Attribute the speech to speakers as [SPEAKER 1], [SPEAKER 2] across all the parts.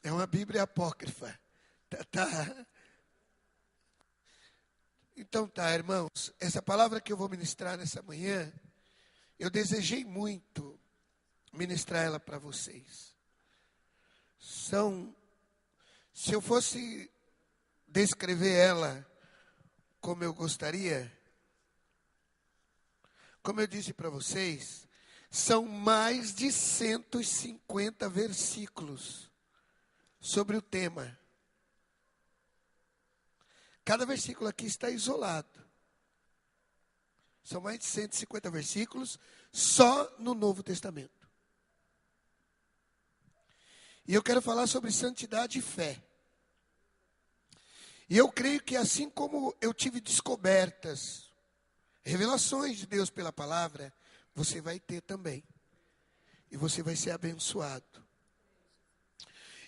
[SPEAKER 1] É uma Bíblia apócrifa. Tá. Então tá, irmãos. Essa palavra que eu vou ministrar nessa manhã, eu desejei muito ministrar ela para vocês. Se eu fosse descrever ela como eu gostaria, como eu disse para vocês, são mais de 150 versículos sobre o tema. Cada versículo aqui está isolado. São mais de 150 versículos só no Novo Testamento. E eu quero falar sobre santidade e fé. E eu creio que assim como eu tive descobertas, revelações de Deus pela palavra, você vai ter também. E você vai ser abençoado.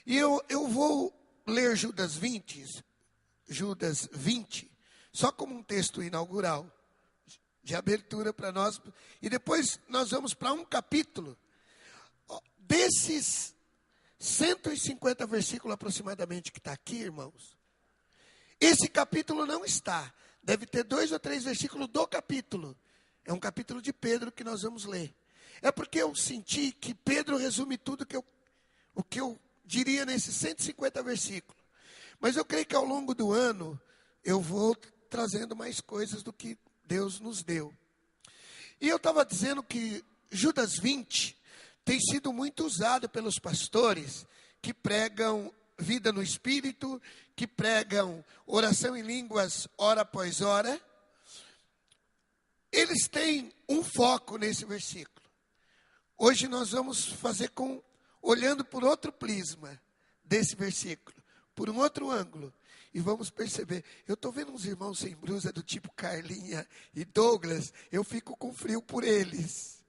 [SPEAKER 1] E eu vou ler Judas 20, só como um texto inaugural, de abertura para nós. E depois nós vamos para um capítulo. Desses 150 versículos aproximadamente que está aqui, irmãos, esse capítulo não está. Deve ter 2 ou 3 versículos do capítulo. É um capítulo de Pedro que nós vamos ler. É porque eu senti que Pedro resume tudo o que eu diria nesses 150 versículos. Mas eu creio que ao longo do ano eu vou trazendo mais coisas do que Deus nos deu. E eu estava dizendo que Judas 20 tem sido muito usado pelos pastores que pregam vida no Espírito, que pregam oração em línguas hora após hora. Eles têm um foco nesse versículo. Hoje nós vamos fazer olhando por outro prisma desse versículo, por um outro ângulo. E vamos perceber, eu estou vendo uns irmãos sem blusa do tipo Carlinha e Douglas, eu fico com frio por eles.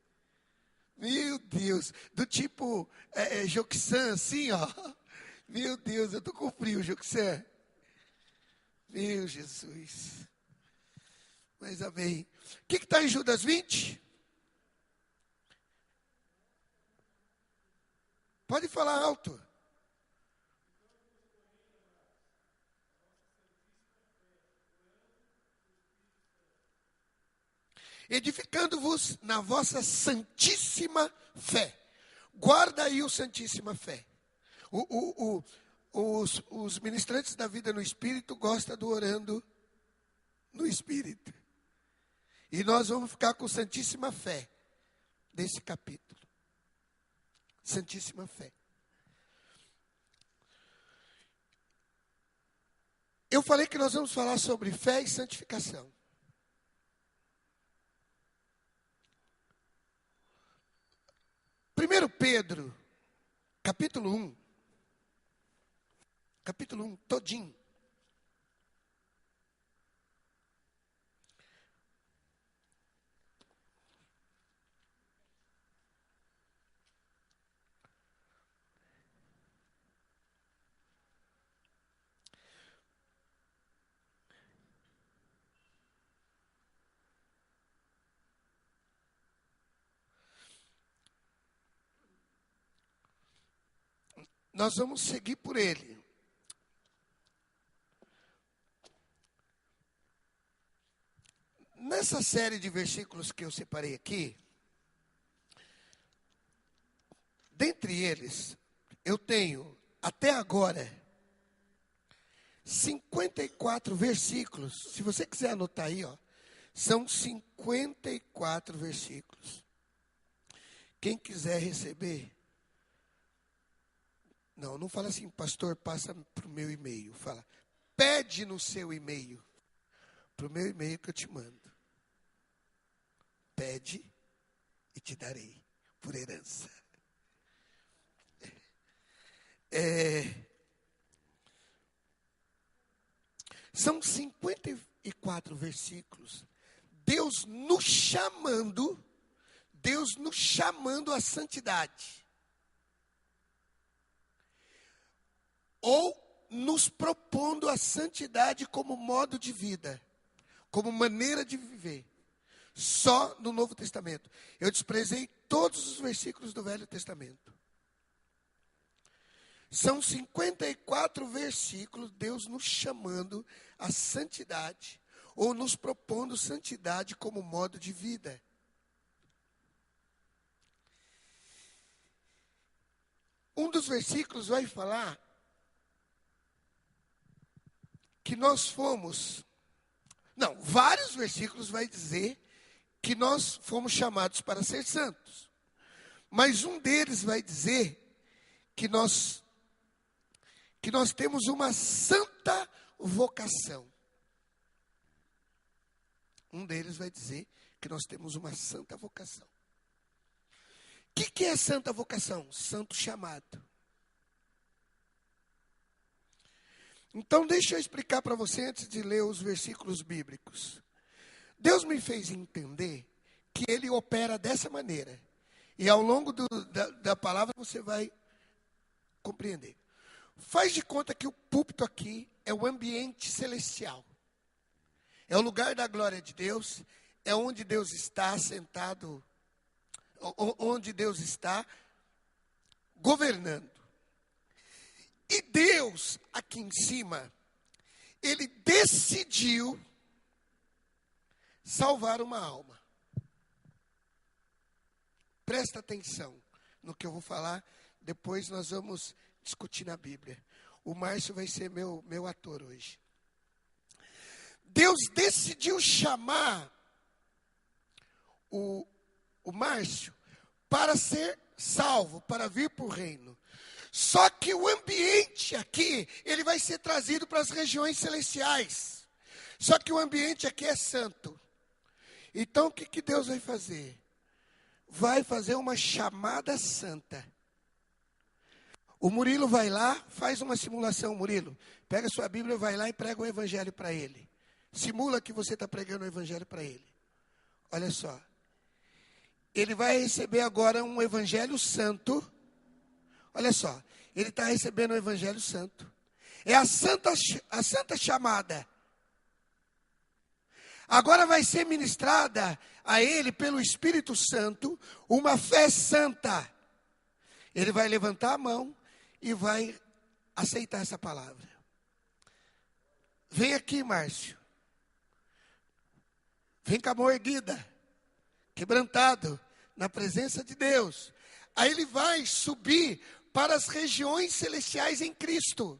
[SPEAKER 1] Meu Deus, do tipo Joxan, assim, ó. Meu Deus, eu estou com frio, Joxan. Meu Jesus. Mas amém. O que está em Judas 20? Pode falar alto. Edificando-vos na vossa santíssima fé. Guarda aí o santíssima fé. Os ministrantes da vida no Espírito gostam do orando no Espírito. E nós vamos ficar com santíssima fé desse capítulo. Santíssima fé. Eu falei que nós vamos falar sobre fé e santificação. 1 Pedro, capítulo 1. Capítulo 1, todinho. Nós vamos seguir por ele. Nessa série de versículos que eu separei aqui, dentre eles, eu tenho, até agora, 54 versículos. Se você quiser anotar aí, ó, são 54 versículos. Quem quiser receber, não fala assim, pastor, passa para o meu e-mail. Fala, pede no seu e-mail, para o meu e-mail que eu te mando. Pede e te darei por herança. São 54 versículos. Deus nos chamando à santidade. Ou nos propondo a santidade como modo de vida, como maneira de viver. Só no Novo Testamento. Eu desprezei todos os versículos do Velho Testamento. São 54 versículos, Deus nos chamando à santidade, ou nos propondo santidade como modo de vida. Um dos versículos vai falar que nós fomos... Não, vários versículos vai dizer que nós fomos chamados para ser santos. Mas um deles vai dizer que nós temos uma santa vocação. Um deles vai dizer que nós temos uma santa vocação. O que é santa vocação? Santo chamado. Então, deixa eu explicar para você antes de ler os versículos bíblicos. Deus me fez entender que Ele opera dessa maneira. E ao longo da palavra você vai compreender. Faz de conta que o púlpito aqui é o ambiente celestial. É o lugar da glória de Deus. É onde Deus está sentado, onde Deus está governando. E Deus, aqui em cima, Ele decidiu salvar uma alma. Presta atenção no que eu vou falar, depois nós vamos discutir na Bíblia. O Márcio vai ser meu ator hoje. Deus decidiu chamar o Márcio para ser salvo, para vir para o reino. Só que o ambiente aqui, ele vai ser trazido para as regiões celestiais. Só que o ambiente aqui é santo. Então o que Deus vai fazer? Vai fazer uma chamada santa. O Murilo vai lá, faz uma simulação, Murilo. Pega sua Bíblia, vai lá e prega o evangelho para ele. Simula que você está pregando o evangelho para ele. Olha só. Ele vai receber agora um evangelho santo. Olha só. Ele está recebendo o evangelho santo. É a santa chamada. Agora vai ser ministrada a ele pelo Espírito Santo uma fé santa. Ele vai levantar a mão e vai aceitar essa palavra. Vem aqui, Márcio. Vem com a mão erguida, quebrantado, na presença de Deus. Aí ele vai subir para as regiões celestiais em Cristo.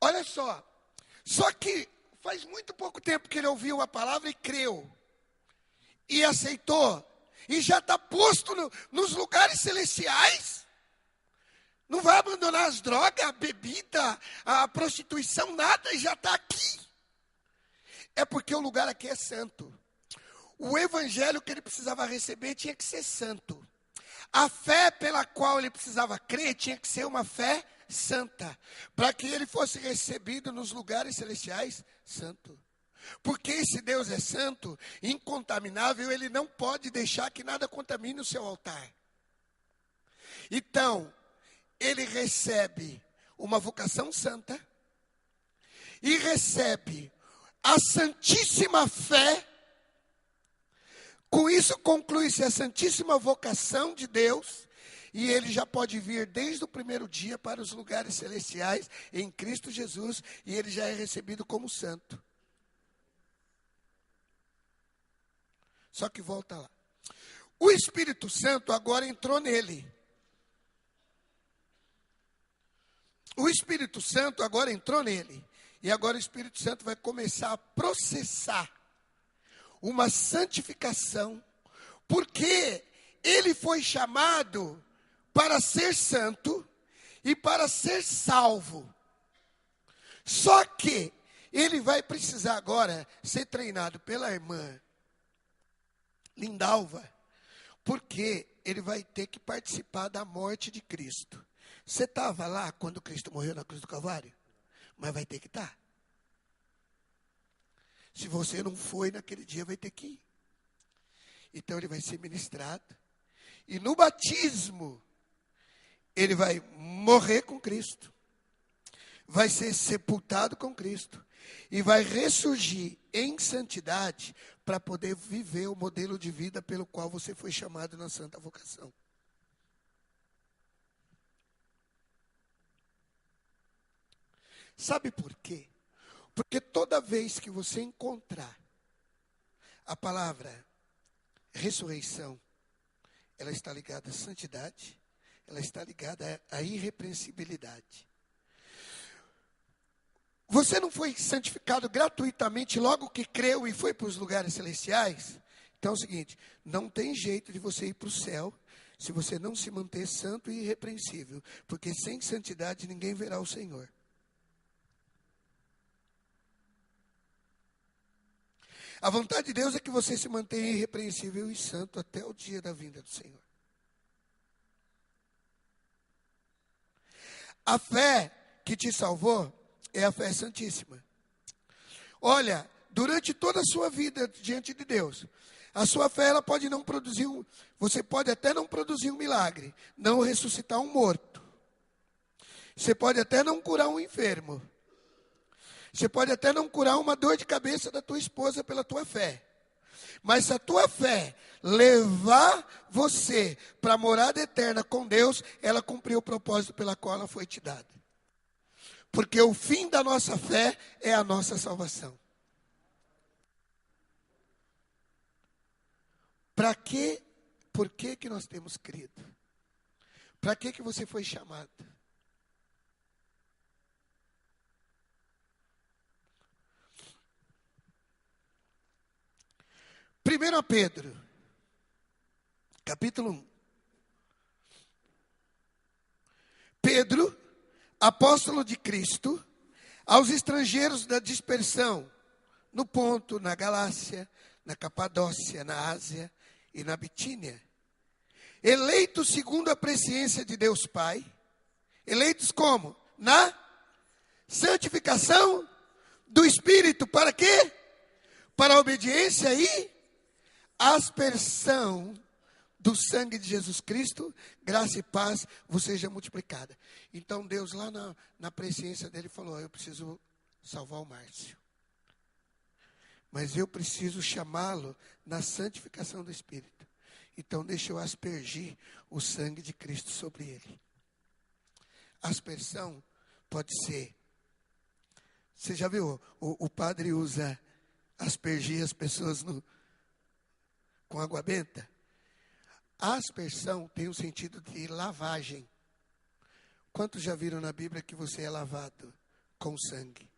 [SPEAKER 1] Olha só. Só que faz muito pouco tempo que ele ouviu a palavra e creu. E aceitou. E já está posto nos lugares celestiais. Não vai abandonar as drogas, a bebida, a prostituição, nada, e já está aqui. É porque o lugar aqui é santo. O evangelho que ele precisava receber tinha que ser santo. A fé pela qual ele precisava crer tinha que ser uma fé santa. Para que ele fosse recebido nos lugares celestiais, santo. Porque esse Deus é santo, incontaminável, ele não pode deixar que nada contamine o seu altar. Então, ele recebe uma vocação santa e recebe a santíssima fé. Com isso conclui-se a santíssima vocação de Deus, e ele já pode vir desde o primeiro dia para os lugares celestiais em Cristo Jesus, e ele já é recebido como santo. Só que volta lá. O Espírito Santo agora entrou nele. O Espírito Santo agora entrou nele. E agora o Espírito Santo vai começar a processar uma santificação, porque ele foi chamado para ser santo e para ser salvo. Só que ele vai precisar agora ser treinado pela irmã Lindalva, porque ele vai ter que participar da morte de Cristo. Você estava lá quando Cristo morreu na cruz do Calvário? Mas vai ter que estar. Se você não foi naquele dia, vai ter que ir. Então ele vai ser ministrado. E no batismo, ele vai morrer com Cristo. Vai ser sepultado com Cristo. E vai ressurgir em santidade para poder viver o modelo de vida pelo qual você foi chamado na santa vocação. Sabe por quê? Porque toda vez que você encontrar a palavra ressurreição, ela está ligada à santidade, ela está ligada à irrepreensibilidade. Você não foi santificado gratuitamente logo que creu e foi para os lugares celestiais? Então é o seguinte, não tem jeito de você ir para o céu se você não se manter santo e irrepreensível, porque sem santidade ninguém verá o Senhor. A vontade de Deus é que você se mantenha irrepreensível e santo até o dia da vinda do Senhor. A fé que te salvou é a fé santíssima. Olha, durante toda a sua vida diante de Deus, a sua fé ela pode não produzir você pode até não produzir um milagre, não ressuscitar um morto. Você pode até não curar um enfermo. Você pode até não curar uma dor de cabeça da tua esposa pela tua fé. Mas se a tua fé levar você para a morada eterna com Deus, ela cumpriu o propósito pela qual ela foi te dada. Porque o fim da nossa fé é a nossa salvação. Para quê? Por que que nós temos crido? Para que você foi chamado? Primeiro Pedro, capítulo 1. Pedro, apóstolo de Cristo, aos estrangeiros da dispersão, no Ponto, na Galácia, na Capadócia, na Ásia e na Bitínia, eleitos segundo a presciência de Deus Pai, eleitos como? Na santificação do Espírito, para quê? Para a obediência e aspersão do sangue de Jesus Cristo, graça e paz vos seja multiplicada. Então Deus lá na presciência dele falou, eu preciso salvar o Márcio. Mas eu preciso chamá-lo na santificação do Espírito. Então deixa eu aspergir o sangue de Cristo sobre ele. Aspersão pode ser, você já viu, o padre usa aspergir as pessoas com água benta? A aspersão tem o sentido de lavagem. Quantos já viram na Bíblia que você é lavado com sangue?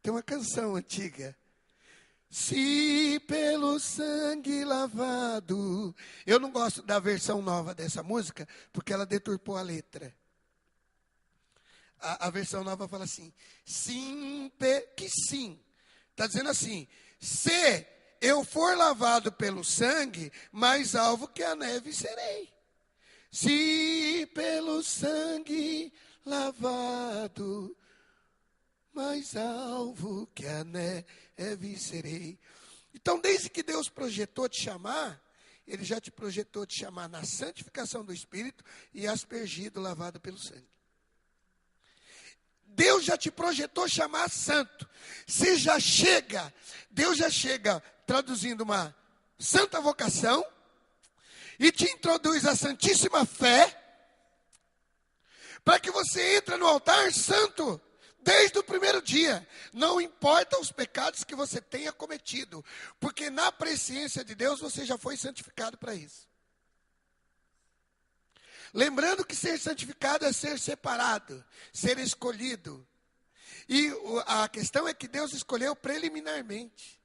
[SPEAKER 1] Tem uma canção antiga. Se pelo sangue lavado. Eu não gosto da versão nova dessa música, porque ela deturpou a letra. A versão nova fala assim, sim, que sim. Está dizendo assim, se eu for lavado pelo sangue, mais alvo que a neve serei. Se pelo sangue lavado, mais alvo que a neve serei. Então, desde que Deus projetou te chamar, Ele já te projetou te chamar na santificação do Espírito e aspergido, lavado pelo sangue. Deus já te projetou chamar santo. Você já chega, Deus já chega traduzindo uma santa vocação e te introduz a santíssima fé para que você entre no altar santo desde o primeiro dia. Não importa os pecados que você tenha cometido, porque na presciência de Deus você já foi santificado para isso. Lembrando que ser santificado é ser separado, ser escolhido. E a questão é que Deus escolheu preliminarmente,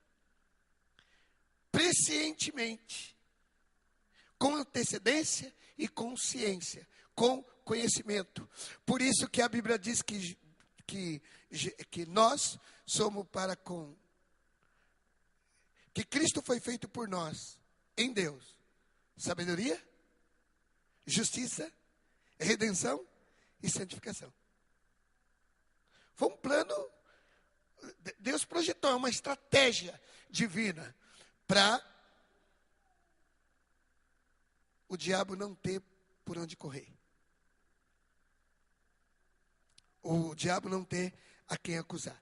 [SPEAKER 1] prescientemente, com antecedência e com ciência, com conhecimento. Por isso que a Bíblia diz que nós somos para com... Que Cristo foi feito por nós, em Deus. Sabedoria, justiça, redenção e santificação. Foi um plano, Deus projetou uma estratégia divina para o diabo não ter por onde correr. O diabo não ter a quem acusar.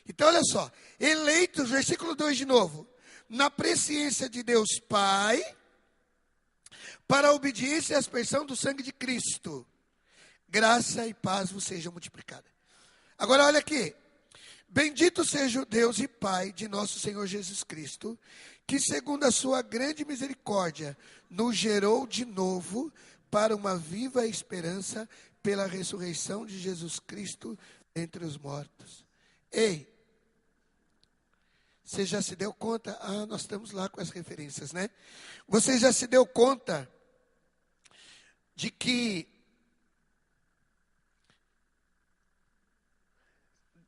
[SPEAKER 1] Então olha só, eleitos, versículo 2 de novo, na presciência de Deus Pai, para a obediência e aspersão do sangue de Cristo, graça e paz vos sejam multiplicadas. Agora olha aqui. Bendito seja o Deus e Pai de nosso Senhor Jesus Cristo, que segundo a sua grande misericórdia, nos gerou de novo para uma viva esperança pela ressurreição de Jesus Cristo entre os mortos. Ei, você já se deu conta? Nós estamos lá com as referências, né? Você já se deu conta de que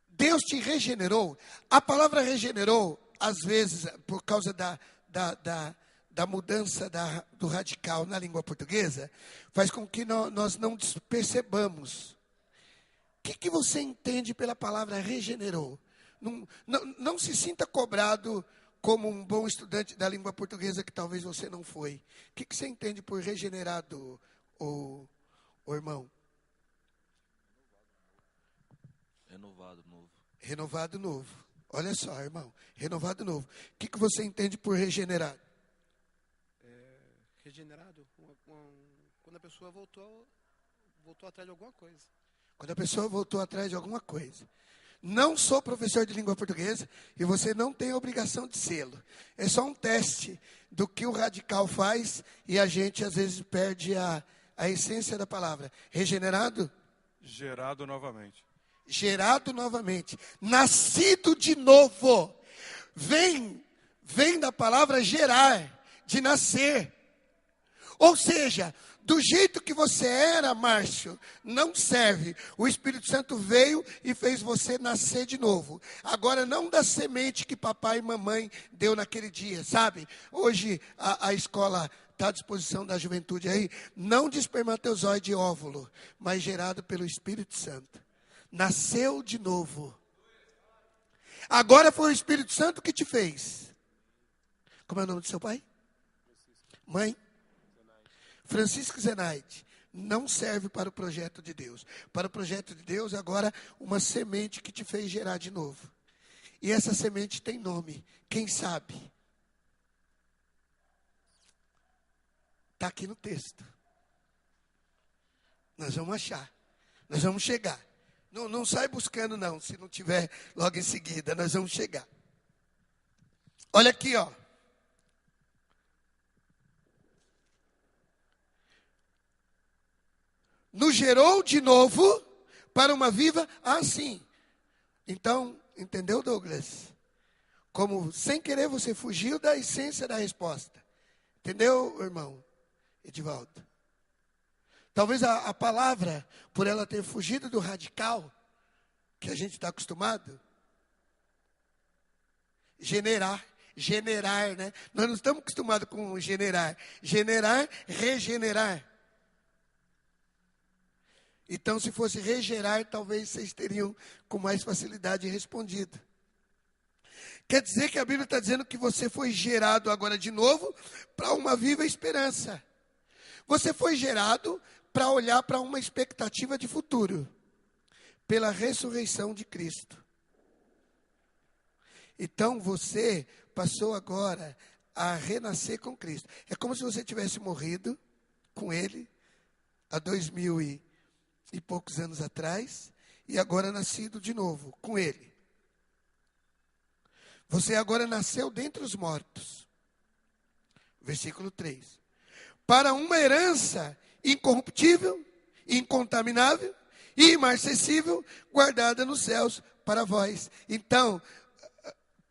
[SPEAKER 1] Deus te regenerou? A palavra regenerou, às vezes, por causa da mudança do radical na língua portuguesa, faz com que nós não percebamos. O que você entende pela palavra regenerou? Não se sinta cobrado como um bom estudante da língua portuguesa que talvez você não foi. O que você entende por regenerado, o irmão?
[SPEAKER 2] Renovado, novo.
[SPEAKER 1] Renovado novo. Olha só, irmão. Renovado novo. O que você entende por regenerado?
[SPEAKER 3] Regenerado, quando a pessoa voltou atrás de alguma coisa.
[SPEAKER 1] Quando a pessoa voltou atrás de alguma coisa. Não sou professor de língua portuguesa e você não tem a obrigação de sê-lo. É só um teste do que o radical faz e a gente às vezes perde a essência da palavra. Regenerado?
[SPEAKER 4] Gerado novamente.
[SPEAKER 1] Gerado novamente. Nascido de novo. Vem da palavra gerar, de nascer. Ou seja, do jeito que você era, Márcio, não serve. O Espírito Santo veio e fez você nascer de novo. Agora, não da semente que papai e mamãe deu naquele dia, sabe? Hoje a escola está à disposição da juventude aí. Não de espermatozoide e óvulo, mas gerado pelo Espírito Santo. Nasceu de novo. Agora foi o Espírito Santo que te fez. Como é o nome do seu pai? Mãe? Francisco Zenaide. Não serve para o projeto de Deus. Para o projeto de Deus, agora, uma semente que te fez gerar de novo. E essa semente tem nome. Quem sabe? Está aqui no texto. Nós vamos achar. Nós vamos chegar. Não sai buscando não, se não tiver logo em seguida, nós vamos chegar. Olha aqui, ó. Nos gerou de novo para uma viva assim. Então, entendeu, Douglas? Como sem querer você fugiu da essência da resposta. Entendeu, irmão Edivaldo? Talvez a palavra, por ela ter fugido do radical, que a gente está acostumado, generar, né? Nós não estamos acostumados com generar, regenerar. Então, se fosse regerar, talvez vocês teriam com mais facilidade respondido. Quer dizer que a Bíblia está dizendo que você foi gerado agora de novo para uma viva esperança. Você foi gerado para olhar para uma expectativa de futuro, pela ressurreição de Cristo. Então você passou agora a renascer com Cristo. É como se você tivesse morrido com Ele há 2000 e poucos anos atrás e agora nascido de novo com Ele. Você agora nasceu dentre os mortos. Versículo 3. Para uma herança incorruptível, incontaminável e imarcessível, guardada nos céus para vós. Então,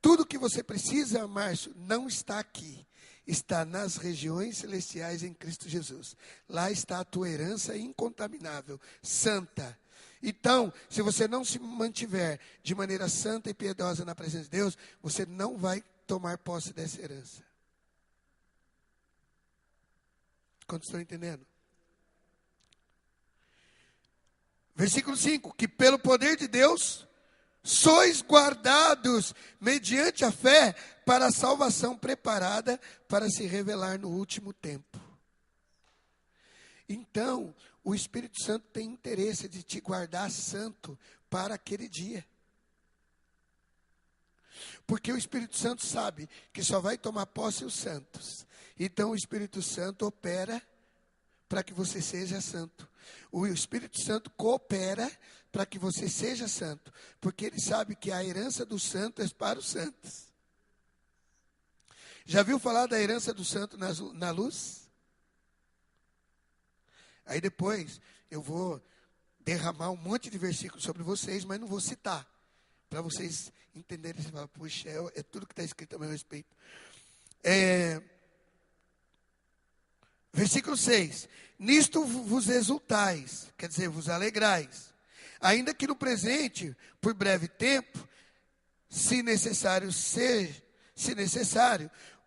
[SPEAKER 1] tudo que você precisa, Márcio, não está aqui. Está nas regiões celestiais em Cristo Jesus. Lá está a tua herança incontaminável, santa. Então, se você não se mantiver de maneira santa e piedosa na presença de Deus, você não vai tomar posse dessa herança. Quantos estão entendendo? Versículo 5, que pelo poder de Deus, sois guardados mediante a fé para a salvação preparada para se revelar no último tempo. Então, o Espírito Santo tem interesse de te guardar santo para aquele dia. Porque o Espírito Santo sabe que só vai tomar posse os santos. Então, o Espírito Santo opera para que você seja santo. O Espírito Santo coopera para que você seja santo, porque ele sabe que a herança do santo é para os santos. Já viu falar da herança do santo na luz? Aí depois eu vou derramar um monte de versículos sobre vocês, mas não vou citar, para vocês entenderem. Você fala, puxa, é tudo que está escrito a meu respeito. Versículo 6. Nisto vos exultais, quer dizer, vos alegrais, ainda que no presente, por breve tempo, se necessário,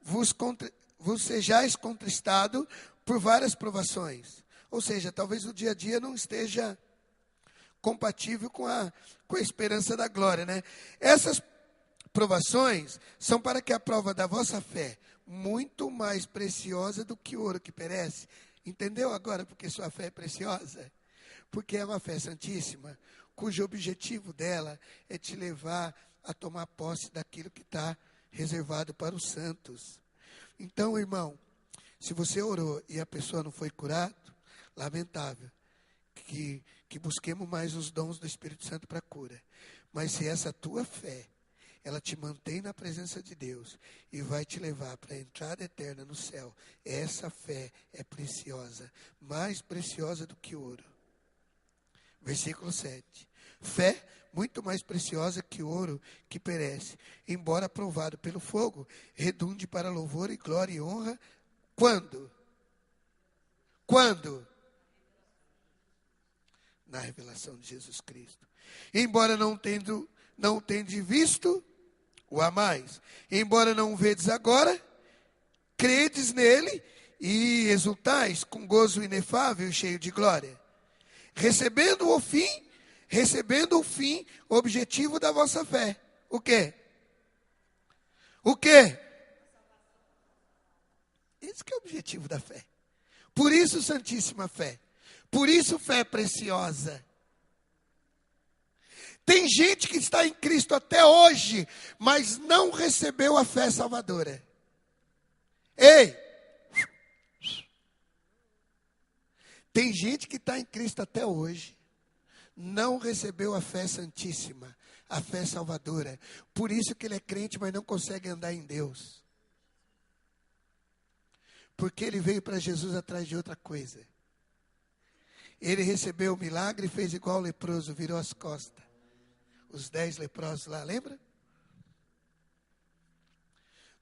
[SPEAKER 1] vos sejais contristado por várias provações. Ou seja, talvez o dia a dia não esteja compatível com a esperança da glória, né? Essas provações são para que a prova da vossa fé, muito mais preciosa do que ouro que perece. Entendeu agora porque sua fé é preciosa? Porque é uma fé santíssima, cujo objetivo dela é te levar a tomar posse daquilo que está reservado para os santos. Então, irmão, se você orou e a pessoa não foi curada, lamentável, que busquemos mais os dons do Espírito Santo para cura. Mas se essa tua fé, ela te mantém na presença de Deus e vai te levar para a entrada eterna no céu, essa fé é preciosa, mais preciosa do que ouro. Versículo 7. Fé muito mais preciosa que ouro que perece, embora provado pelo fogo, redunde para louvor e glória e honra. Quando? Quando? Na revelação de Jesus Cristo. Embora não tende visto, o amais. Embora não o vedes agora, credes nele e exultais com gozo inefável e cheio de glória. Recebendo o fim objetivo da vossa fé. O quê? O quê? Esse que é o objetivo da fé. Por isso, santíssima fé. Por isso, fé preciosa. Tem gente que está em Cristo até hoje, mas não recebeu a fé salvadora. Ei! Tem gente que está em Cristo até hoje, não recebeu a fé santíssima, a fé salvadora. Por isso que ele é crente, mas não consegue andar em Deus. Porque ele veio para Jesus atrás de outra coisa. Ele recebeu o milagre e fez igual o leproso, virou as costas. Os 10 leprosos lá, lembra?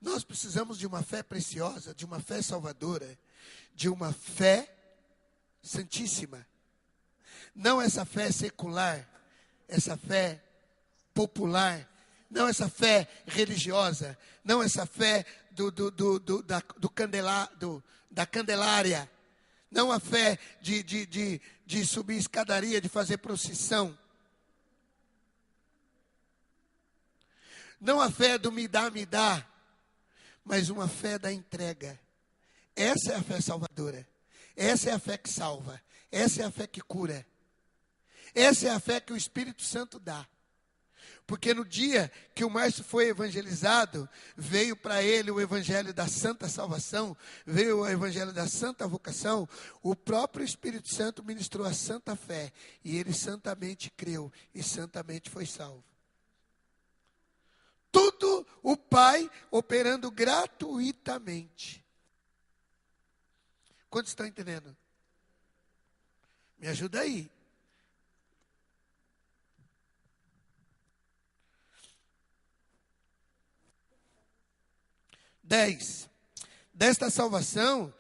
[SPEAKER 1] Nós precisamos de uma fé preciosa, de uma fé salvadora, de uma fé santíssima. Não essa fé secular, essa fé popular, não essa fé religiosa, não essa fé da candelária, não a fé de subir escadaria, de fazer procissão. Não a fé do me dá, mas uma fé da entrega. Essa é a fé salvadora. Essa é a fé que salva. Essa é a fé que cura. Essa é a fé que o Espírito Santo dá. Porque no dia que o Márcio foi evangelizado, veio para ele o evangelho da santa salvação, veio o evangelho da santa vocação, o próprio Espírito Santo ministrou a santa fé, e ele santamente creu e santamente foi salvo. Tudo o Pai operando gratuitamente. Quantos estão entendendo? Me ajuda aí. Desta salvação,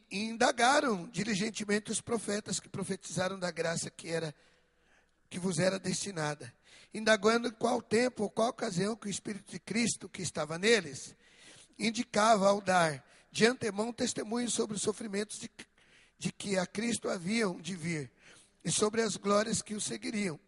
[SPEAKER 1] indagaram diligentemente os profetas que profetizaram da graça que vos era destinada. Indagando qual tempo ou qual ocasião que o Espírito de Cristo que estava neles indicava ao dar de antemão testemunho sobre os sofrimentos de que a Cristo haviam de vir e sobre as glórias que o seguiriam,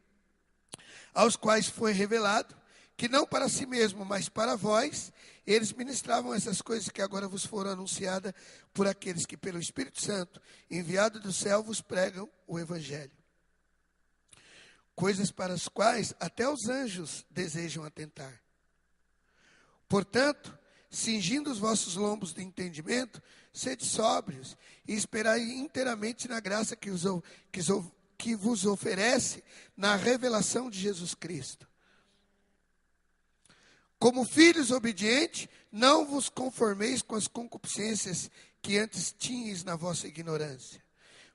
[SPEAKER 1] aos quais foi revelado que não para si mesmo, mas para vós, eles ministravam essas coisas que agora vos foram anunciadas por aqueles que pelo Espírito Santo, enviado do céu, vos pregam o Evangelho. Coisas para as quais até os anjos desejam atentar. Portanto, cingindo os vossos lombos de entendimento, sede sóbrios e esperai inteiramente na graça que vos oferece na revelação de Jesus Cristo. Como filhos obedientes, não vos conformeis com as concupiscências que antes tinhais na vossa ignorância.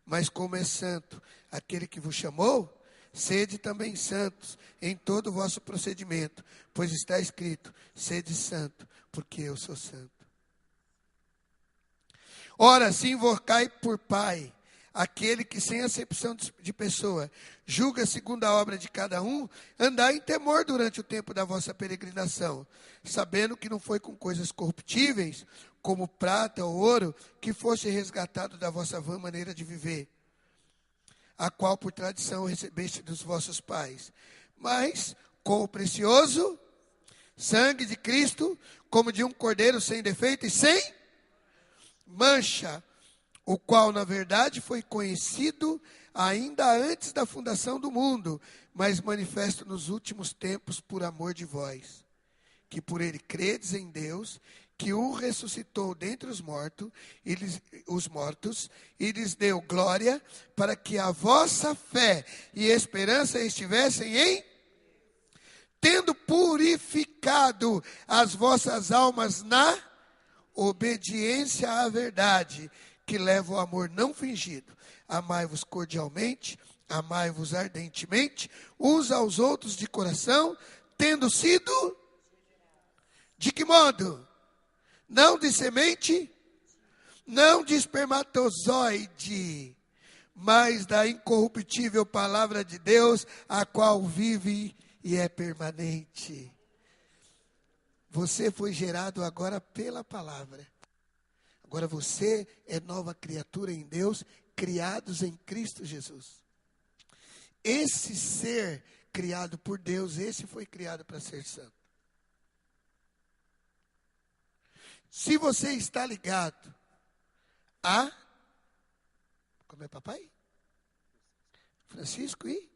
[SPEAKER 1] Mas como é santo aquele que vos chamou, sede também santos em todo o vosso procedimento, pois está escrito, sede santo, porque eu sou santo. Ora, se invocai por Pai, aquele que sem acepção de pessoa, julga segundo a obra de cada um, andai em temor durante o tempo da vossa peregrinação, sabendo que não foi com coisas corruptíveis, como prata ou ouro, que fosse resgatado da vossa vã maneira de viver, a qual por tradição recebeste dos vossos pais, mas com o precioso sangue de Cristo, como de um cordeiro sem defeito e sem mancha, o qual na verdade foi conhecido ainda antes da fundação do mundo, mas manifesto nos últimos tempos por amor de vós, que por ele credes em Deus, que o ressuscitou dentre os mortos e lhes deu glória, para que a vossa fé e esperança estivessem em, tendo purificado as vossas almas na obediência à verdade, que leva o amor não fingido. Amai-vos cordialmente, amai-vos ardentemente, uns aos outros de coração, tendo sido, de que modo? Não de semente, não de espermatozoide, mas da incorruptível palavra de Deus, a qual vive e é permanente. Você foi gerado agora pela palavra. Agora você é nova criatura em Deus, criados em Cristo Jesus. Esse ser criado por Deus, esse foi criado para ser santo. Se você está ligado a, como é papai? Francisco e?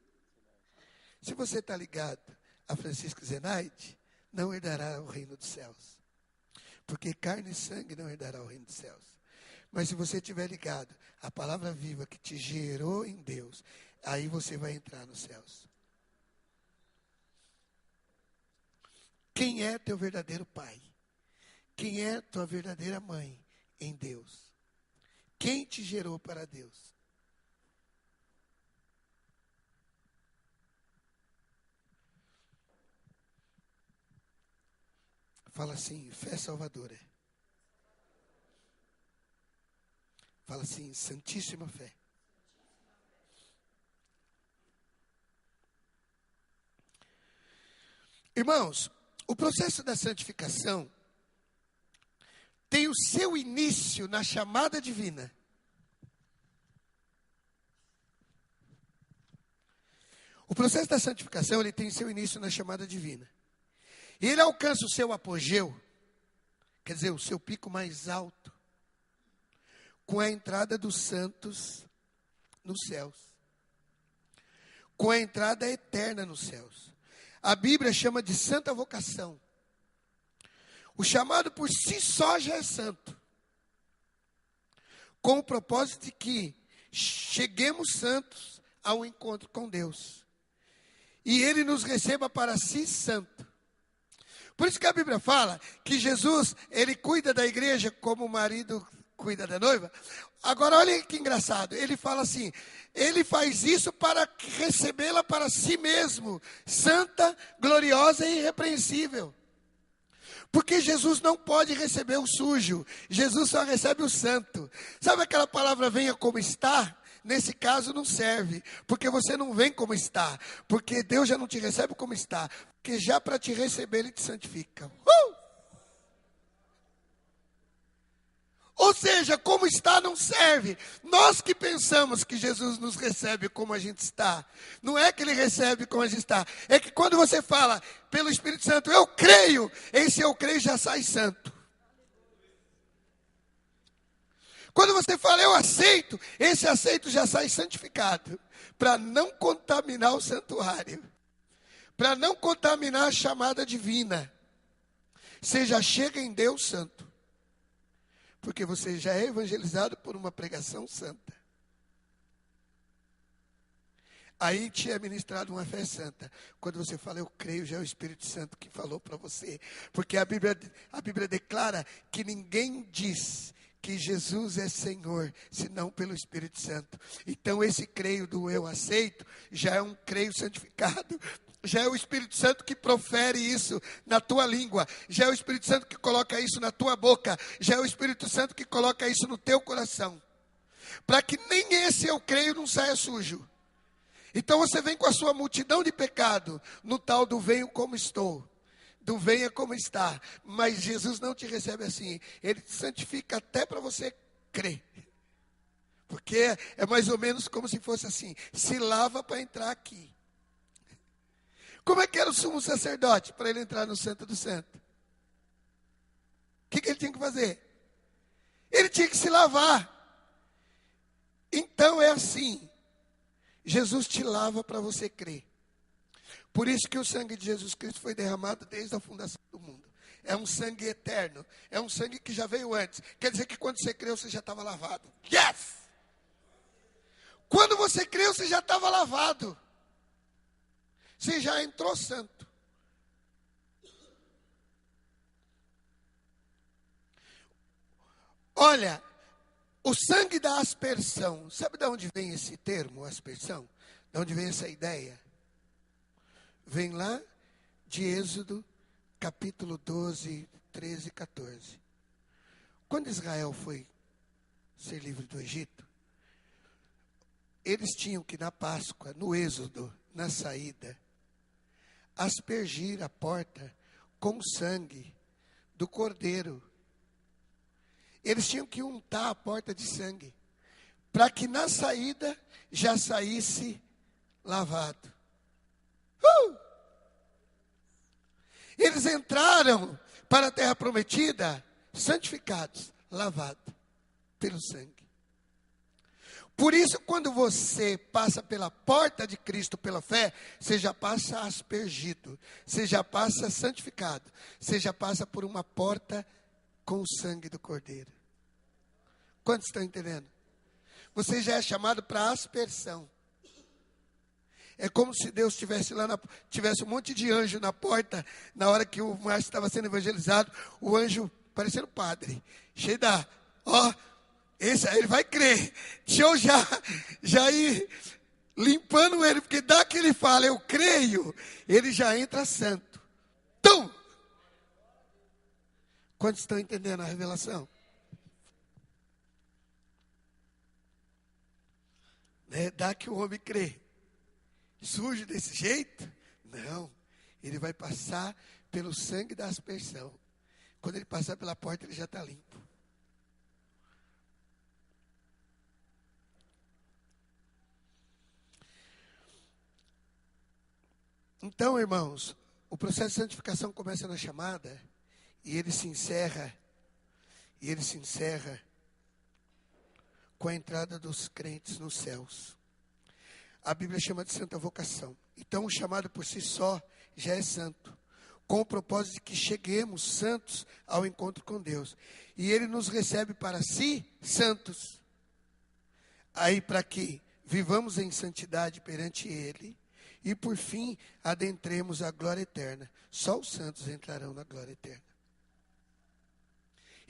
[SPEAKER 1] Se você está ligado a Francisco Zenaide, não herdará o reino dos céus. Porque carne e sangue não herdará o reino dos céus. Mas se você estiver ligado à palavra viva que te gerou em Deus, aí você vai entrar nos céus. Quem é teu verdadeiro pai? Quem é tua verdadeira mãe em Deus? Quem te gerou para Deus? Fala assim, fé salvadora. Fala assim, santíssima fé. Irmãos, o processo da santificação tem o seu início na chamada divina. O processo da santificação, ele tem seu início na chamada divina. E ele alcança o seu apogeu, quer dizer, o seu pico mais alto, com a entrada dos santos nos céus. Com a entrada eterna nos céus. A Bíblia chama de santa vocação. O chamado por si só já é santo. Com o propósito de que cheguemos santos ao encontro com Deus. E Ele nos receba para si santo. Por isso que a Bíblia fala que Jesus, Ele cuida da igreja como o marido cuida da noiva. Agora olha que engraçado, Ele fala assim, Ele faz isso para recebê-la para si mesmo, santa, gloriosa e irrepreensível. Porque Jesus não pode receber o sujo, Jesus só recebe o santo. Sabe aquela palavra venha como está? Nesse caso não serve, porque você não vem como está, porque Deus já não te recebe como está, porque já para te receber Ele te santifica. Ou seja, como está não serve. Nós que pensamos que Jesus nos recebe como a gente está, não é que Ele recebe como a gente está, é que quando você fala pelo Espírito Santo, eu creio, esse eu creio já sai santo. Quando você fala eu aceito, esse aceito já sai santificado, para não contaminar o santuário, para não contaminar a chamada divina. você já chega em Deus santo. Porque você já é evangelizado por uma pregação santa. Aí te é ministrado uma fé santa. Quando você fala, eu creio, já é o Espírito Santo que falou para você. Porque a Bíblia declara que ninguém diz que Jesus é Senhor, senão pelo Espírito Santo. Então esse creio do eu aceito, já é um creio santificado. Já é o Espírito Santo que profere isso na tua língua. Já é o Espírito Santo que coloca isso na tua boca. Já é o Espírito Santo que coloca isso no teu coração. Para que nem esse eu creio não saia sujo. Então você vem com a sua multidão de pecado, no tal do venho como estou, do venha como está. Mas Jesus não te recebe assim. Ele te santifica até para você crer. Porque é mais ou menos como se fosse assim, se lava para entrar aqui. Como é que era o sumo sacerdote para ele entrar no Santo do Santo? O que ele tinha que fazer? Ele tinha que se lavar. Então é assim. Jesus te lava para você crer. Por isso que o sangue de Jesus Cristo foi derramado desde a fundação do mundo. É um sangue eterno. É um sangue que já veio antes. Quer dizer que quando você creu, você já estava lavado. Yes! Quando você creu, você já estava lavado. Você já entrou santo. Olha, o sangue da aspersão. Sabe de onde vem esse termo, aspersão? De onde vem essa ideia? Vem lá de Êxodo, capítulo 12, 13 e 14. Quando Israel foi ser livre do Egito, eles tinham que na Páscoa, no Êxodo, na saída, aspergir a porta com sangue do cordeiro. Eles tinham que untar a porta de sangue, para que na saída já saísse lavado. Eles entraram para a terra prometida, santificados, lavados pelo sangue. Por isso, quando você passa pela porta de Cristo pela fé, você já passa aspergido, você já passa santificado, você já passa por uma porta com o sangue do Cordeiro. Quantos estão entendendo? Você já é chamado para aspersão. É como se Deus tivesse tivesse um monte de anjo na porta, na hora que o Márcio estava sendo evangelizado, o anjo parecendo padre, cheio da, esse aí ele vai crer. Deixa eu já ir limpando ele, porque dá que ele fala, eu creio, ele já entra santo. Tum! Quantos estão entendendo a revelação? Dá que o homem crê. Sujo desse jeito? Não. Ele vai passar pelo sangue da aspersão. Quando ele passar pela porta, ele já está limpo. Então, irmãos, o processo de santificação começa na chamada e ele se encerra com a entrada dos crentes nos céus. A Bíblia chama de santa vocação. Então, o chamado por si só já é santo, com o propósito de que cheguemos santos ao encontro com Deus. E ele nos recebe para si santos. Aí, para que vivamos em santidade perante ele, e por fim, adentremos a glória eterna. Só os santos entrarão na glória eterna.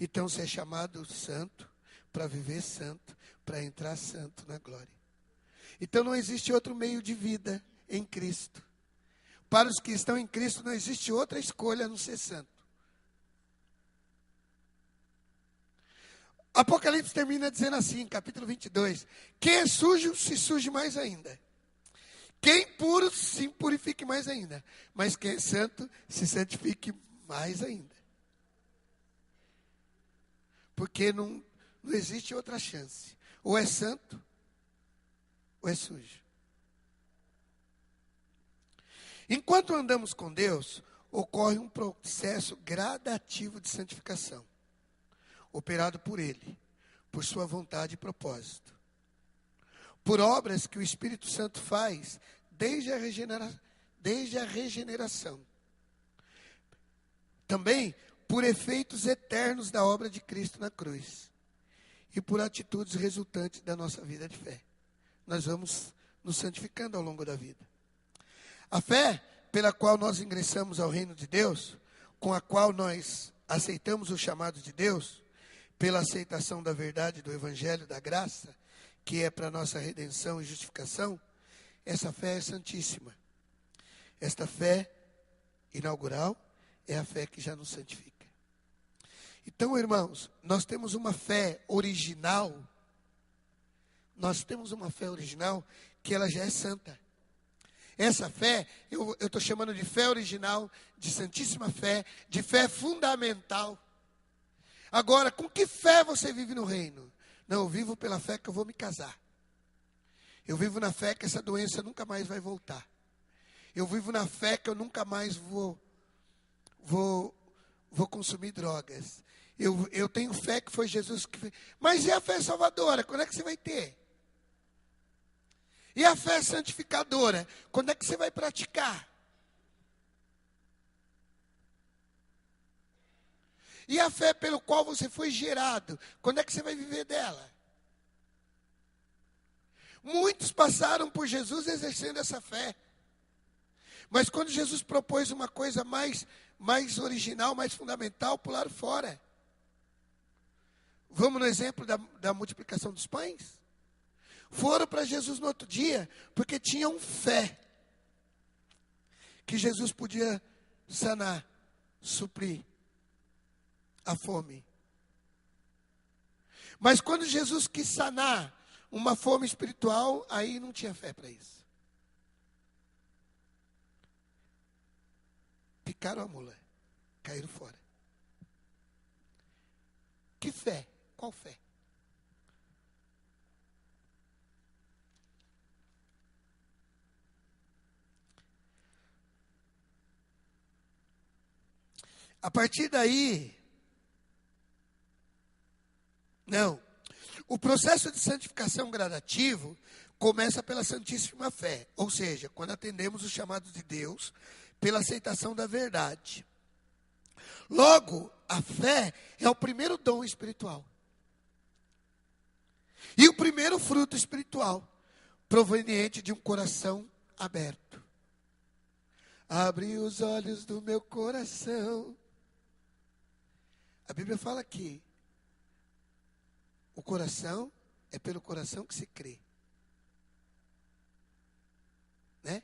[SPEAKER 1] Então, você é chamado santo, para viver santo, para entrar santo na glória. Então, não existe outro meio de vida em Cristo. Para os que estão em Cristo, não existe outra escolha a não ser santo. Apocalipse termina dizendo assim, capítulo 22. Quem é sujo, se suje mais ainda. Quem é puro, se purifique mais ainda. Mas quem é santo, se santifique mais ainda. Porque não existe outra chance. Ou é santo, ou é sujo. Enquanto andamos com Deus, ocorre um processo gradativo de santificação, operado por Ele, por sua vontade e propósito. Por obras que o Espírito Santo faz desde a regeneração. Também por efeitos eternos da obra de Cristo na cruz e por atitudes resultantes da nossa vida de fé. Nós vamos nos santificando ao longo da vida. A fé pela qual nós ingressamos ao reino de Deus, com a qual nós aceitamos o chamado de Deus, pela aceitação da verdade do Evangelho da graça, que é para nossa redenção e justificação, essa fé é santíssima. Esta fé inaugural é a fé que já nos santifica. Então, irmãos, nós temos uma fé original. Nós temos uma fé original que ela já é santa. Essa fé, eu estou chamando de fé original, de santíssima fé, de fé fundamental. Agora, com que fé você vive no reino? Não, eu vivo pela fé que eu vou me casar. Eu vivo na fé que essa doença nunca mais vai voltar. Eu vivo na fé que eu nunca mais vou consumir drogas. Eu tenho fé que foi Jesus que fez. Mas e a fé salvadora? Quando é que você vai ter? E a fé santificadora? Quando é que você vai praticar? E a fé pelo qual você foi gerado? Quando é que você vai viver dela? Muitos passaram por Jesus exercendo essa fé. Mas quando Jesus propôs uma coisa mais original, mais fundamental, pularam fora. Vamos no exemplo da multiplicação dos pães? Foram para Jesus no outro dia, porque tinham fé que Jesus podia sanar, suprir a fome. Mas quando Jesus quis sanar uma fome espiritual, aí não tinha fé para isso. Picaram a mula, caíram fora. Que fé? Qual fé? A partir daí, não. O processo de santificação gradativo começa pela santíssima fé. Ou seja, quando atendemos o chamado de Deus, pela aceitação da verdade. Logo, a fé é o primeiro dom espiritual. E o primeiro fruto espiritual, proveniente de um coração aberto. Abre os olhos do meu coração. A Bíblia fala que o coração é pelo coração que se crê. Né?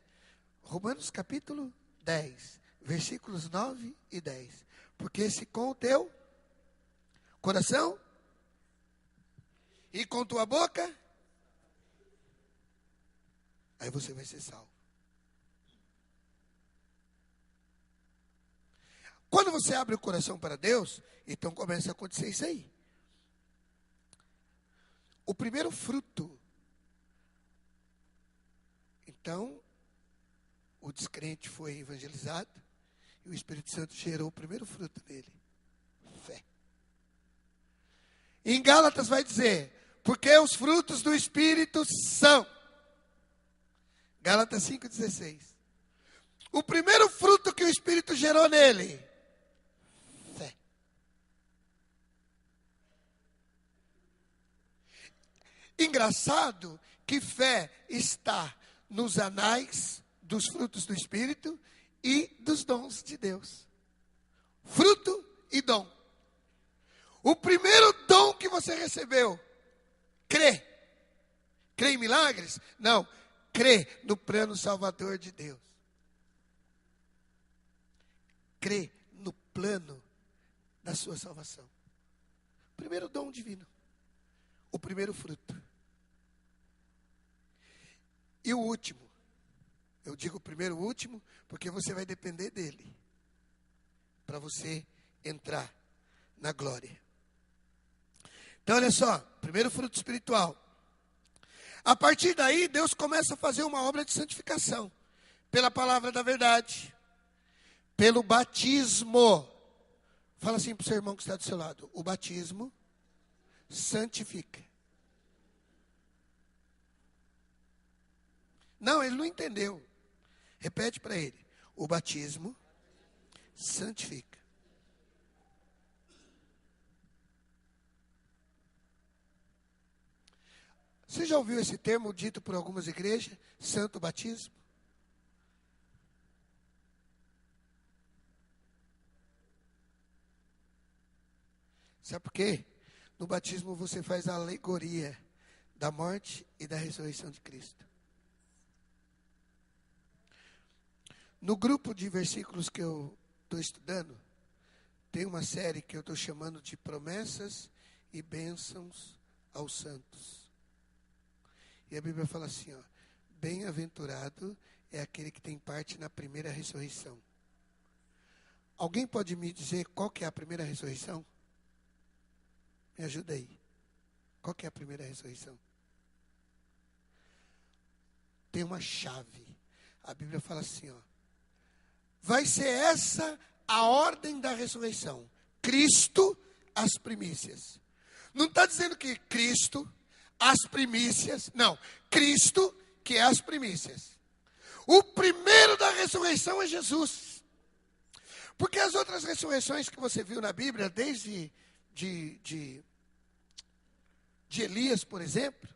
[SPEAKER 1] Romanos capítulo 10, versículos 9 e 10. Porque se com o teu coração e com tua boca, aí você vai ser salvo. Quando você abre o coração para Deus, então começa a acontecer isso aí. O primeiro fruto. Então, o descrente foi evangelizado e o Espírito Santo gerou o primeiro fruto dele. Fé. Em Gálatas vai dizer, porque os frutos do Espírito são. Gálatas 5,16. O primeiro fruto que o Espírito gerou nele, fé. Engraçado que fé está nos anais dos frutos do Espírito e dos dons de Deus. Fruto e dom. O primeiro dom que você recebeu, crê. Crê em milagres? Não. Crê no plano salvador de Deus. Crê no plano da sua salvação. Primeiro dom divino. O primeiro fruto. E o último. Eu digo primeiro o último, porque você vai depender dele. Para você entrar na glória. Então, olha só. Primeiro fruto espiritual. A partir daí, Deus começa a fazer uma obra de santificação. Pela palavra da verdade. Pelo batismo. Fala assim para o seu irmão que está do seu lado. O batismo santifica. Não, ele não entendeu. Repete para ele. O batismo santifica. Você já ouviu esse termo dito por algumas igrejas? Santo batismo? Sabe por quê? No batismo você faz a alegoria da morte e da ressurreição de Cristo. No grupo de versículos que eu estou estudando, tem uma série que eu estou chamando de promessas e bênçãos aos santos. E a Bíblia fala assim, ó, bem-aventurado é aquele que tem parte na primeira ressurreição. Alguém pode me dizer qual que é a primeira ressurreição? Me ajuda aí. Qual que é a primeira ressurreição? Tem uma chave. A Bíblia fala assim, ó. Vai ser essa a ordem da ressurreição. Cristo, as primícias. Não está dizendo que Cristo, as primícias. Não. Cristo, que é as primícias. O primeiro da ressurreição é Jesus. Porque as outras ressurreições que você viu na Bíblia, desde de Elias, por exemplo,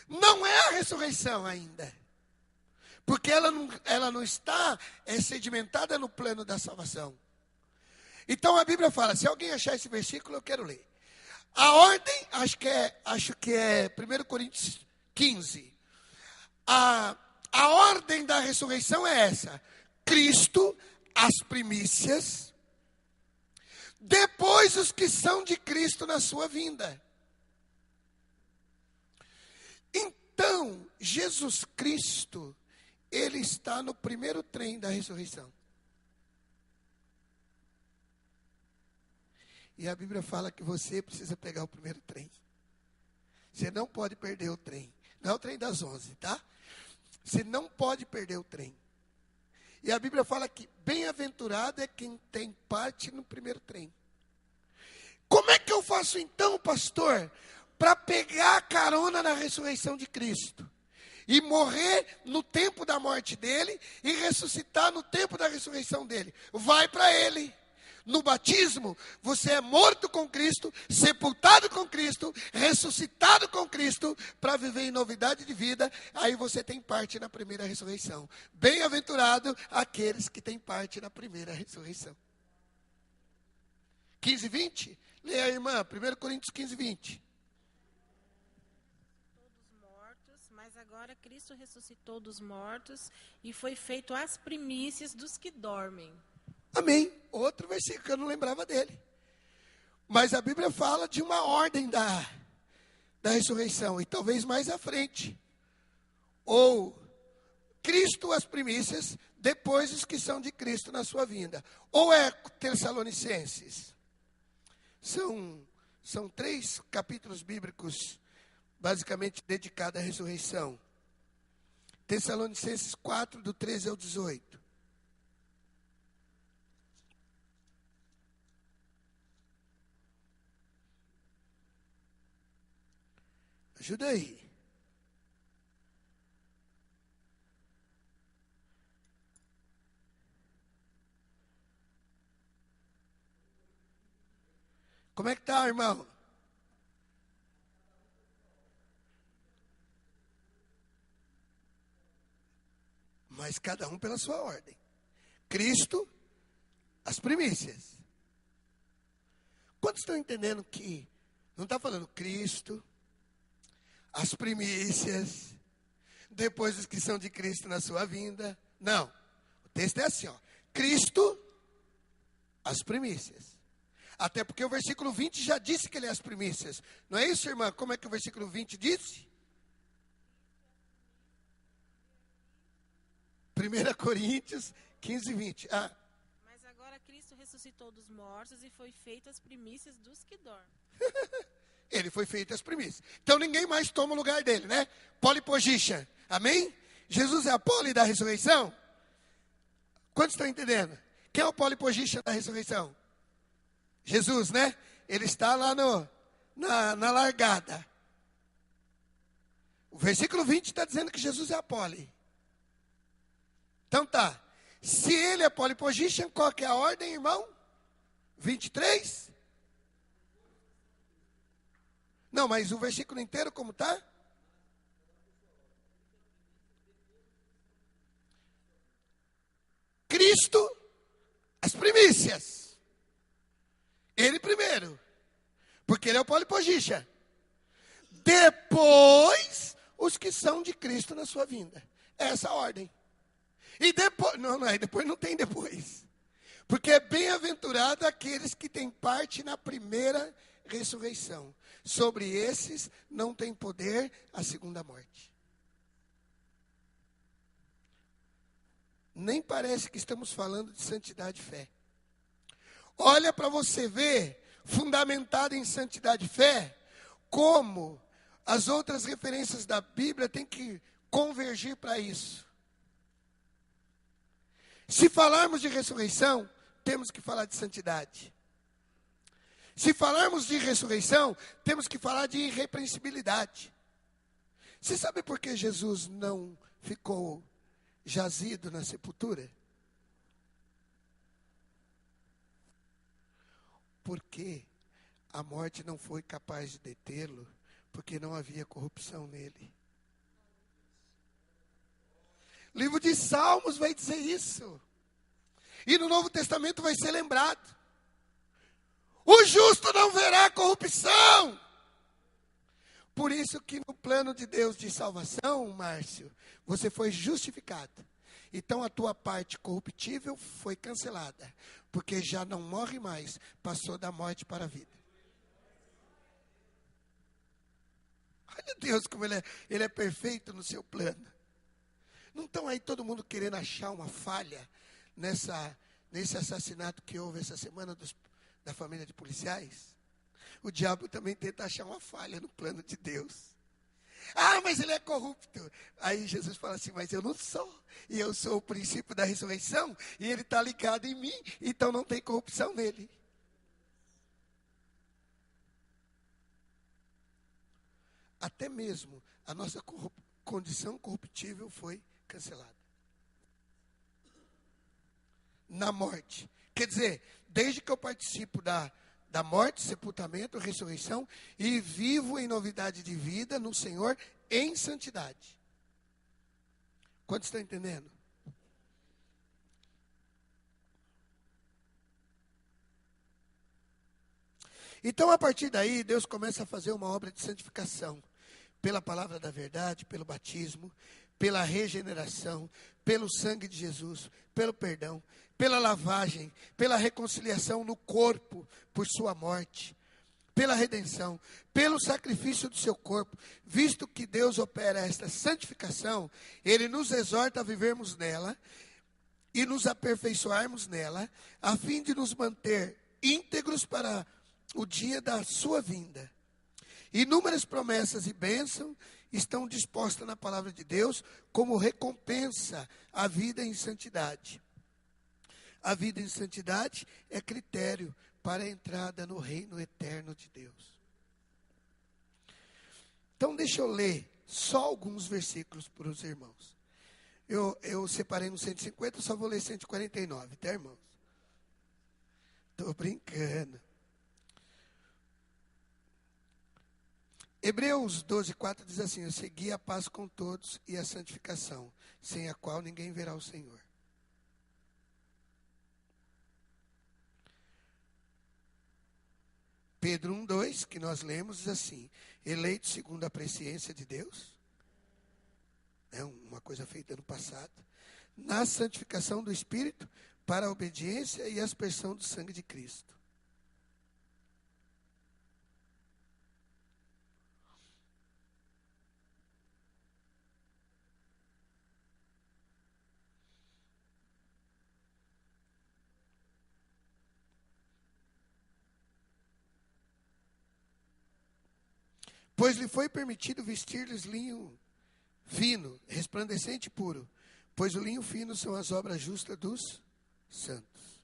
[SPEAKER 1] não é a ressurreição ainda. Porque ela não está sedimentada no plano da salvação. Então a Bíblia fala, se alguém achar esse versículo, eu quero ler. A ordem, acho que é 1 Coríntios 15. A ordem da ressurreição é essa. Cristo, as primícias, depois os que são de Cristo na sua vinda. Então, Jesus Cristo, ele está no primeiro trem da ressurreição. E a Bíblia fala que você precisa pegar o primeiro trem. Você não pode perder o trem. Não é o trem das 11, tá? Você não pode perder o trem. E a Bíblia fala que bem-aventurado é quem tem parte no primeiro trem. Como é que eu faço então, pastor, para pegar a carona na ressurreição de Cristo? E morrer no tempo da morte dele e ressuscitar no tempo da ressurreição dele. Vai para ele. No batismo, você é morto com Cristo, sepultado com Cristo, ressuscitado com Cristo, para viver em novidade de vida. Aí você tem parte na primeira ressurreição. Bem-aventurado aqueles que têm parte na primeira ressurreição. 15, 20? Leia, irmã, 1 Coríntios 15, 20.
[SPEAKER 5] Mas agora Cristo ressuscitou dos mortos e foi feito as primícias dos que dormem.
[SPEAKER 1] Amém. Outro versículo que eu não lembrava dele. Mas a Bíblia fala de uma ordem da ressurreição. E talvez mais à frente. Ou Cristo as primícias, depois os que são de Cristo na sua vinda. Ou é Tessalonicenses. São 3 capítulos bíblicos basicamente dedicado à ressurreição. Tessalonicenses 4, do 13 ao 18. Ajuda aí. Como é que está, irmão? Mas cada um pela sua ordem. Cristo, as primícias. Quantos estão entendendo que não está falando Cristo, as primícias, depois os que são de Cristo na sua vinda? Não. O texto é assim, ó. Cristo, as primícias. Até porque o versículo 20 já disse que ele é as primícias. Não é isso, irmã? Como é que o versículo 20 disse? 1 Coríntios 15, 20.
[SPEAKER 5] Mas agora Cristo ressuscitou dos mortos e foi feito as primícias dos que dormem.
[SPEAKER 1] Ele foi feito as primícias. Então ninguém mais toma o lugar dele, né? Polipogicha. Amém? Jesus é a poli da ressurreição? Quantos estão entendendo? Quem é o polipogicha da ressurreição? Jesus, né? Ele está lá na largada. O versículo 20 está dizendo que Jesus é a poli. Então tá. Se ele é polipogicha, qual que é a ordem, irmão? 23? Não, mas o versículo inteiro como está? Cristo, as primícias. Ele primeiro. Porque ele é o polipogicha. Depois, os que são de Cristo na sua vinda. É essa a ordem. E depois, depois não tem depois. Porque é bem-aventurado aqueles que têm parte na primeira ressurreição. Sobre esses não tem poder a segunda morte. Nem parece que estamos falando de santidade e fé. Olha para você ver, fundamentado em santidade e fé, como as outras referências da Bíblia têm que convergir para isso. Se falarmos de ressurreição, temos que falar de santidade. Se falarmos de ressurreição, temos que falar de irrepreensibilidade. Você sabe por que Jesus não ficou jazido na sepultura? Porque a morte não foi capaz de detê-lo, porque não havia corrupção nele. O livro de Salmos vai dizer isso. E no Novo Testamento vai ser lembrado. O justo não verá corrupção. Por isso que no plano de Deus de salvação, Márcio, você foi justificado. Então a tua parte corruptível foi cancelada. Porque já não morre mais, passou da morte para a vida. Olha Deus como ele é perfeito no seu plano. Não estão aí todo mundo querendo achar uma falha nesse assassinato que houve essa semana da família de policiais? O diabo também tenta achar uma falha no plano de Deus. Ah, mas ele é corrupto. Aí Jesus fala assim, mas eu não sou. E eu sou o princípio da ressurreição. E ele está ligado em mim. Então não tem corrupção nele. Até mesmo a nossa condição corruptível foi cancelada. Na morte. Quer dizer, desde que eu participo da morte, sepultamento, ressurreição, e vivo em novidade de vida no Senhor em santidade. Quantos estão entendendo? Então, a partir daí, Deus começa a fazer uma obra de santificação. Pela palavra da verdade, pelo batismo, pela regeneração, pelo sangue de Jesus, pelo perdão, pela lavagem, pela reconciliação no corpo por sua morte, pela redenção, pelo sacrifício do seu corpo. Visto que Deus opera esta santificação, Ele nos exorta a vivermos nela e nos aperfeiçoarmos nela, a fim de nos manter íntegros para o dia da sua vinda. Inúmeras promessas e bênçãos estão dispostas na palavra de Deus como recompensa à vida em santidade. A vida em santidade é critério para a entrada no reino eterno de Deus. Então deixa eu ler só alguns versículos para os irmãos. Eu separei no 150, só vou ler 149, tá, irmãos? Estou brincando. Hebreus 12:4 diz assim: eu segui a paz com todos e a santificação, sem a qual ninguém verá o Senhor. Pedro 1:2, que nós lemos, diz assim: eleito segundo a presciência de Deus, é uma coisa feita no passado, na santificação do Espírito, para a obediência e a aspersão do sangue de Cristo. Pois lhe foi permitido vestir-lhes linho fino, resplandecente e puro, pois o linho fino são as obras justas dos santos.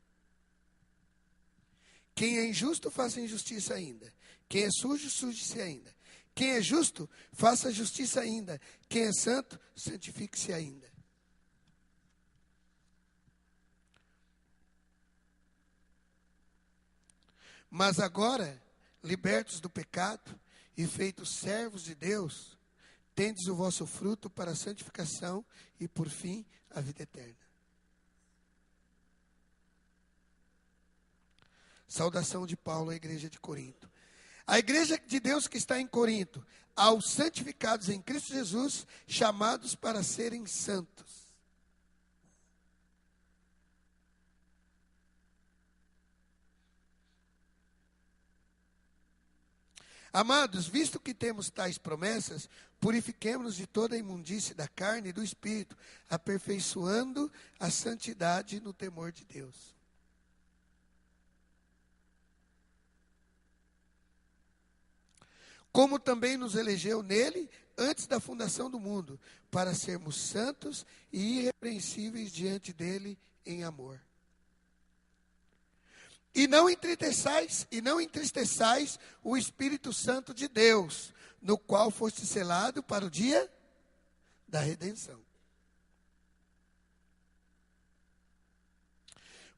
[SPEAKER 1] Quem é injusto, faça injustiça ainda. Quem é sujo, suje-se ainda. Quem é justo, faça justiça ainda. Quem é santo, santifique-se ainda. Mas agora, libertos do pecado e feitos servos de Deus, tendes o vosso fruto para a santificação e, por fim, a vida eterna. Saudação de Paulo à igreja de Corinto. A igreja de Deus que está em Corinto, aos santificados em Cristo Jesus, chamados para serem santos. Amados, visto que temos tais promessas, purifiquemo-nos de toda a imundície da carne e do espírito, aperfeiçoando a santidade no temor de Deus. Como também nos elegeu nele antes da fundação do mundo, para sermos santos e irrepreensíveis diante dele em amor. E não entristeçais o Espírito Santo de Deus, no qual foste selado para o dia da redenção.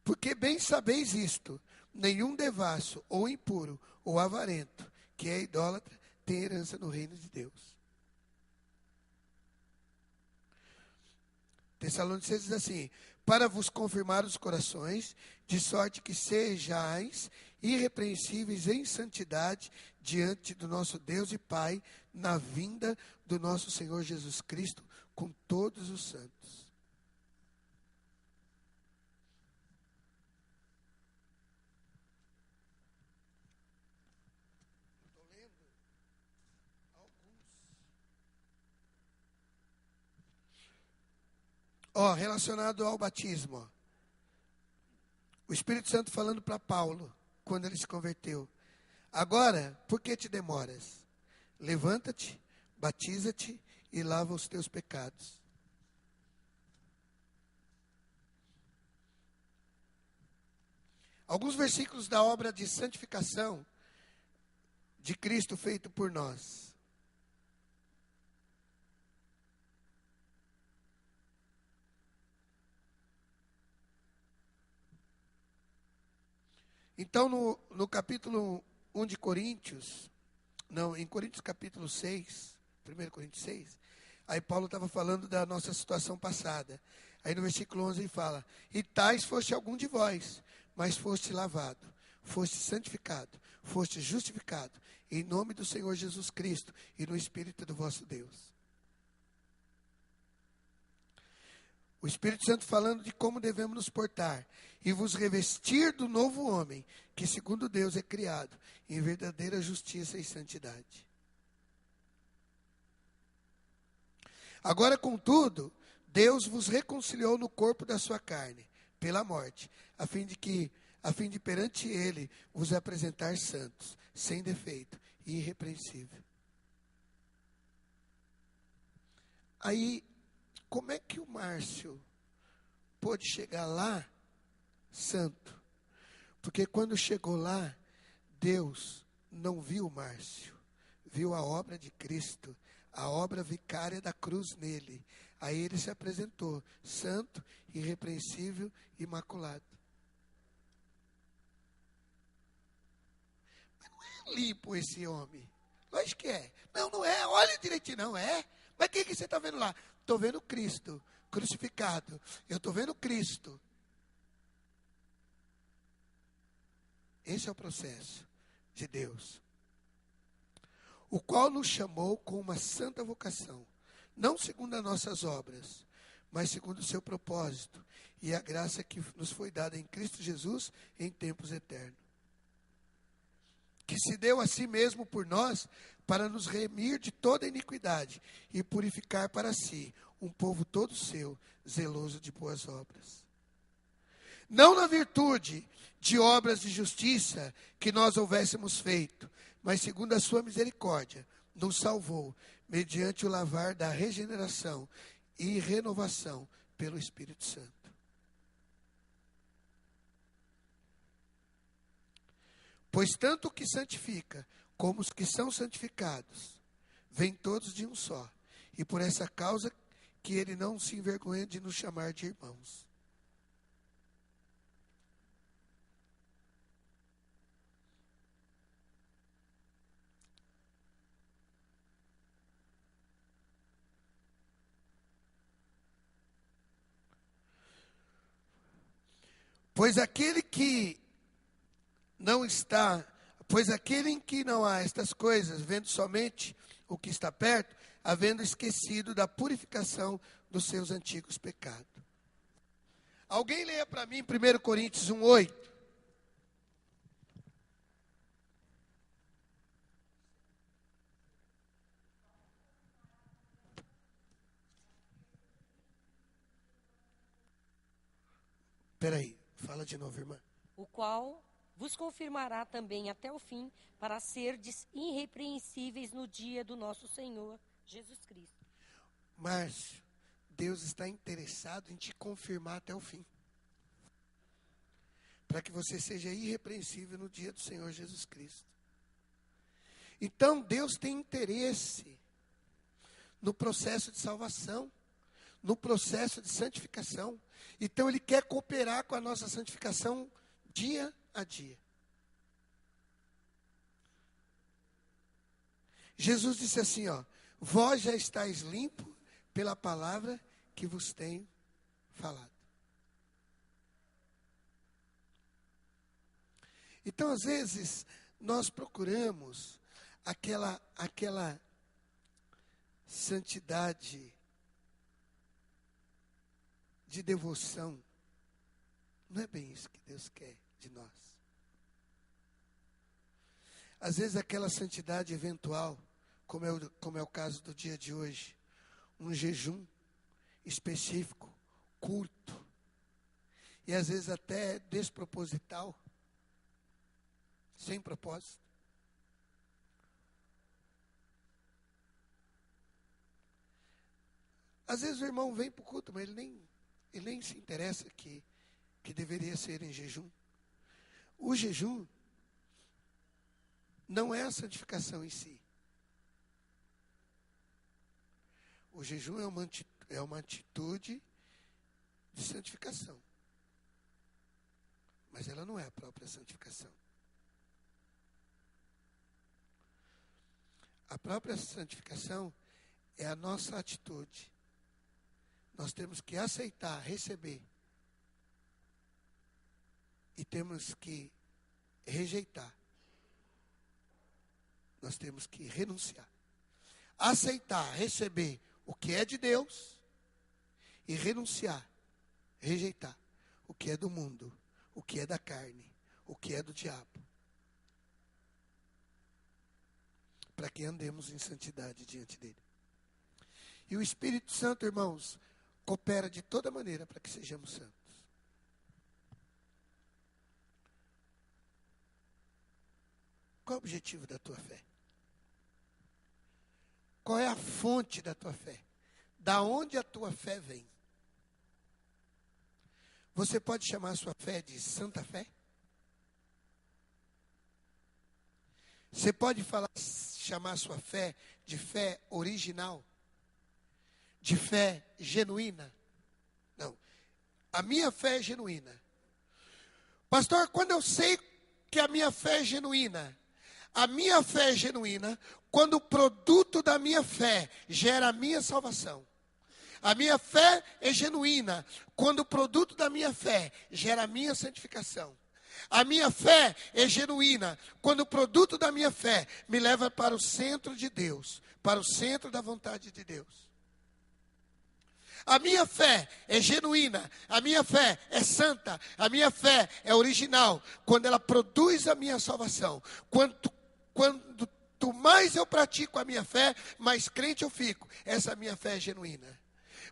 [SPEAKER 1] Porque bem sabeis isto, nenhum devasso, ou impuro, ou avarento, que é idólatra, tem herança no reino de Deus. Tessalonicenses diz assim: para vos confirmar os corações, de sorte que sejais irrepreensíveis em santidade diante do nosso Deus e Pai, na vinda do nosso Senhor Jesus Cristo, com todos os santos. Estou lendo alguns. Relacionado ao batismo. O Espírito Santo falando para Paulo, quando ele se converteu. Agora, por que te demoras? Levanta-te, batiza-te e lava os teus pecados. Alguns versículos da obra de santificação de Cristo feito por nós. Então, no capítulo 1 de Coríntios, em Coríntios capítulo 6, 1 Coríntios 6, aí Paulo estava falando da nossa situação passada. Aí no versículo 11 ele fala: e tais foste algum de vós, mas foste lavado, foste santificado, foste justificado, em nome do Senhor Jesus Cristo e no Espírito do vosso Deus. O Espírito Santo falando de como devemos nos portar. E vos revestir do novo homem, que segundo Deus é criado, em verdadeira justiça e santidade. Agora, contudo, Deus vos reconciliou no corpo da sua carne, pela morte, a fim de perante ele vos apresentar santos, sem defeito e irrepreensível. Aí, como é que o Márcio pôde chegar lá santo? Porque quando chegou lá, Deus não viu o Márcio, viu a obra de Cristo, a obra vicária da cruz nele. Aí ele se apresentou santo, irrepreensível, imaculado. Mas não é limpo esse homem. Lógico que é. Não é. Olha direitinho, não é. Mas o que você está vendo lá? Estou vendo Cristo crucificado. Eu estou vendo Cristo. Esse é o processo de Deus. O qual nos chamou com uma santa vocação. Não segundo as nossas obras, mas segundo o seu propósito. E a graça que nos foi dada em Cristo Jesus em tempos eternos. Que se deu a si mesmo por nós, para nos remir de toda iniquidade e purificar para si um povo todo seu, zeloso de boas obras. Não na virtude de obras de justiça que nós houvéssemos feito, mas segundo a sua misericórdia, nos salvou, mediante o lavar da regeneração e renovação pelo Espírito Santo. Pois tanto o que santifica, como os que são santificados, vêm todos de um só, e por essa causa que ele não se envergonha de nos chamar de irmãos. Pois aquele em que não há estas coisas, vendo somente o que está perto, havendo esquecido da purificação dos seus antigos pecados. Alguém leia para mim 1 Coríntios 1:8. Espera aí, fala de novo, irmã.
[SPEAKER 6] O qual vos confirmará também até o fim, para serdes irrepreensíveis no dia do nosso Senhor Jesus Cristo.
[SPEAKER 1] Márcio, Deus está interessado em te confirmar até o fim. Para que você seja irrepreensível no dia do Senhor Jesus Cristo. Então, Deus tem interesse no processo de salvação, no processo de santificação. Então, Ele quer cooperar com a nossa santificação dia a dia. Jesus disse assim, ó: vós já estáis limpo pela palavra que vos tenho falado. Então, às vezes, nós procuramos aquela santidade de devoção. Não é bem isso que Deus quer de nós. Às vezes aquela santidade eventual, como é o caso do dia de hoje, um jejum específico, curto, e às vezes até desproposital, sem propósito. Às vezes o irmão vem para o culto, mas ele nem se interessa que deveria ser em jejum. O jejum não é a santificação em si. O jejum é uma atitude de santificação. Mas ela não é a própria santificação. A própria santificação é a nossa atitude. Nós temos que aceitar, receber. E temos que rejeitar. Nós temos que renunciar. Aceitar, receber o que é de Deus e renunciar, rejeitar o que é do mundo, o que é da carne, o que é do diabo. Para que andemos em santidade diante dele. E o Espírito Santo, irmãos, coopera de toda maneira para que sejamos santos. Qual é o objetivo da tua fé? Qual é a fonte da tua fé? Da onde a tua fé vem? Você pode chamar a sua fé de santa fé? Você pode chamar a sua fé de fé original? De fé genuína? Não. A minha fé é genuína. Pastor, quando eu sei que a minha fé é genuína, a minha fé é genuína quando o produto da minha fé gera a minha salvação. A minha fé é genuína quando o produto da minha fé gera a minha santificação. A minha fé é genuína quando o produto da minha fé me leva para o centro de Deus, para o centro da vontade de Deus. A minha fé é genuína, a minha fé é santa, a minha fé é original quando ela produz a minha salvação. Quanto mais eu pratico a minha fé, mais crente eu fico. Essa minha fé é genuína.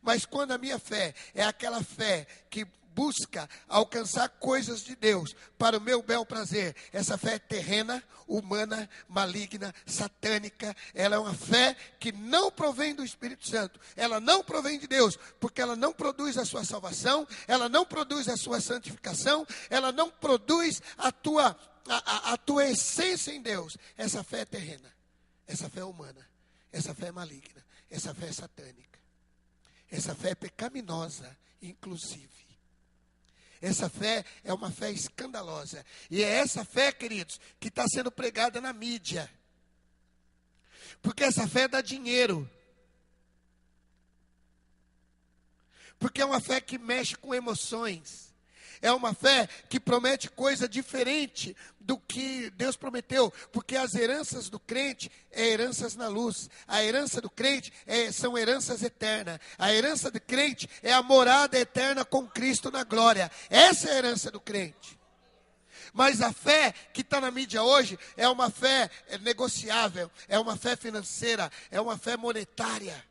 [SPEAKER 1] Mas quando a minha fé é aquela fé que busca alcançar coisas de Deus para o meu bel prazer, essa fé é terrena, humana, maligna, satânica. Ela é uma fé que não provém do Espírito Santo. Ela não provém de Deus, porque ela não produz a sua salvação, ela não produz a sua santificação, ela não produz a tua essência em Deus. Essa fé é terrena, essa fé é humana, essa fé é maligna, essa fé é satânica, essa fé é pecaminosa, inclusive. Essa fé é uma fé escandalosa. E é essa fé, queridos, que está sendo pregada na mídia. Porque essa fé dá dinheiro. Porque é uma fé que mexe com emoções. é uma fé que promete coisa diferente do que Deus prometeu, porque as heranças do crente é heranças na luz, a herança do crente são heranças eternas, a herança do crente é a morada eterna com Cristo na glória, essa é a herança do crente. Mas a fé que está na mídia hoje é uma fé negociável, é uma fé financeira, é uma fé monetária.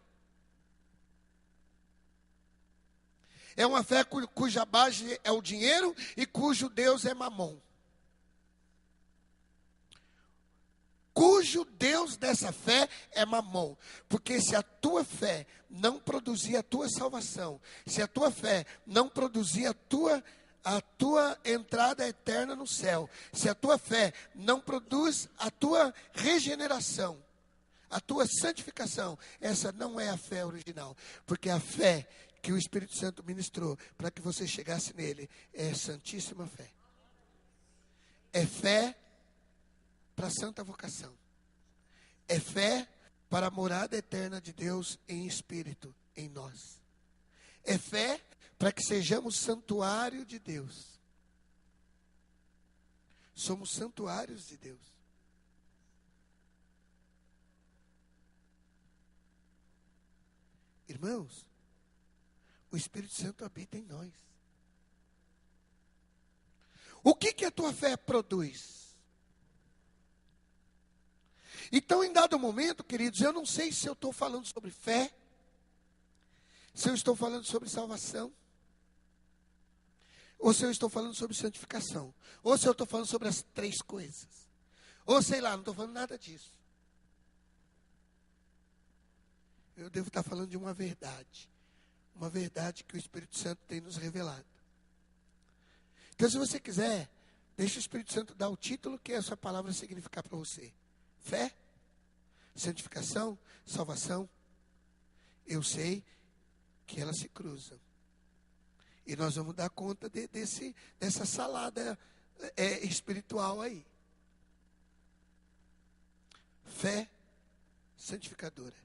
[SPEAKER 1] É uma fé cuja base é o dinheiro e cujo Deus é Mamon. Cujo Deus dessa fé é Mamon. Porque se a tua fé não produzir a tua salvação, se a tua fé não produzir a tua entrada eterna no céu, se a tua fé não produz a tua regeneração, a tua santificação, essa não é a fé original. Porque a fé que o Espírito Santo ministrou para que você chegasse nele é santíssima fé. É fé para a santa vocação. É fé para a morada eterna de Deus em espírito em nós. É fé para que sejamos santuário de Deus. Somos santuários de Deus. Irmãos, o Espírito Santo habita em nós. O que a tua fé produz? Então, em dado momento, queridos, eu não sei se eu estou falando sobre fé, se eu estou falando sobre salvação, ou se eu estou falando sobre santificação, ou se eu estou falando sobre as três coisas, ou sei lá, não estou falando nada disso. Eu devo estar falando de uma verdade que o Espírito Santo tem nos revelado. Então, se você quiser, deixa o Espírito Santo dar o título que essa palavra significar para você. Fé, santificação, salvação. Eu sei que elas se cruzam. E nós vamos dar conta dessa salada espiritual aí. Fé santificadora.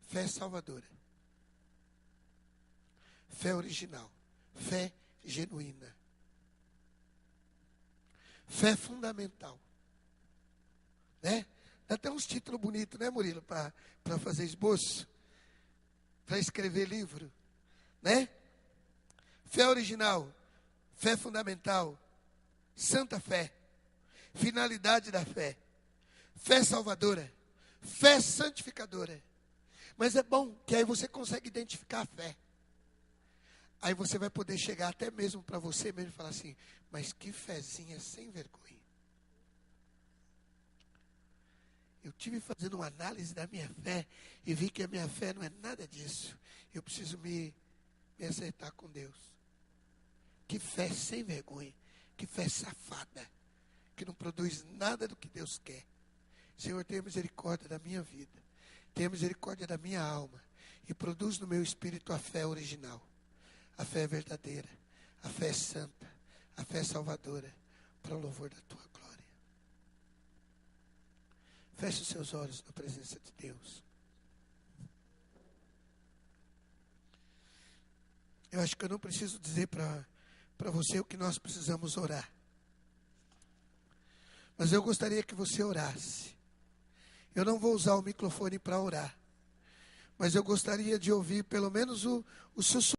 [SPEAKER 1] Fé salvadora. Fé original. Fé genuína. Fé fundamental. Né? Dá até uns títulos bonitos, né, Murilo? Para fazer esboço. Para escrever livro. Né? Fé original. Fé fundamental. Santa fé. Finalidade da fé. Fé salvadora. Fé santificadora. Mas é bom que aí você consegue identificar a fé. Aí você vai poder chegar até mesmo para você mesmo e falar assim, mas que fezinha sem vergonha. Eu tive fazendo uma análise da minha fé e vi que a minha fé não é nada disso. Eu preciso me acertar com Deus. Que fé sem vergonha, que fé safada, que não produz nada do que Deus quer. Senhor, tenha misericórdia da minha vida. Tenha misericórdia da minha alma e produz no meu espírito a fé original, a fé verdadeira, a fé santa, a fé salvadora, para o louvor da tua glória. Feche os seus olhos na presença de Deus. Eu acho que eu não preciso dizer para você o que nós precisamos orar. Mas eu gostaria que você orasse. Eu não vou usar o microfone para orar. Mas eu gostaria de ouvir pelo menos o sussurro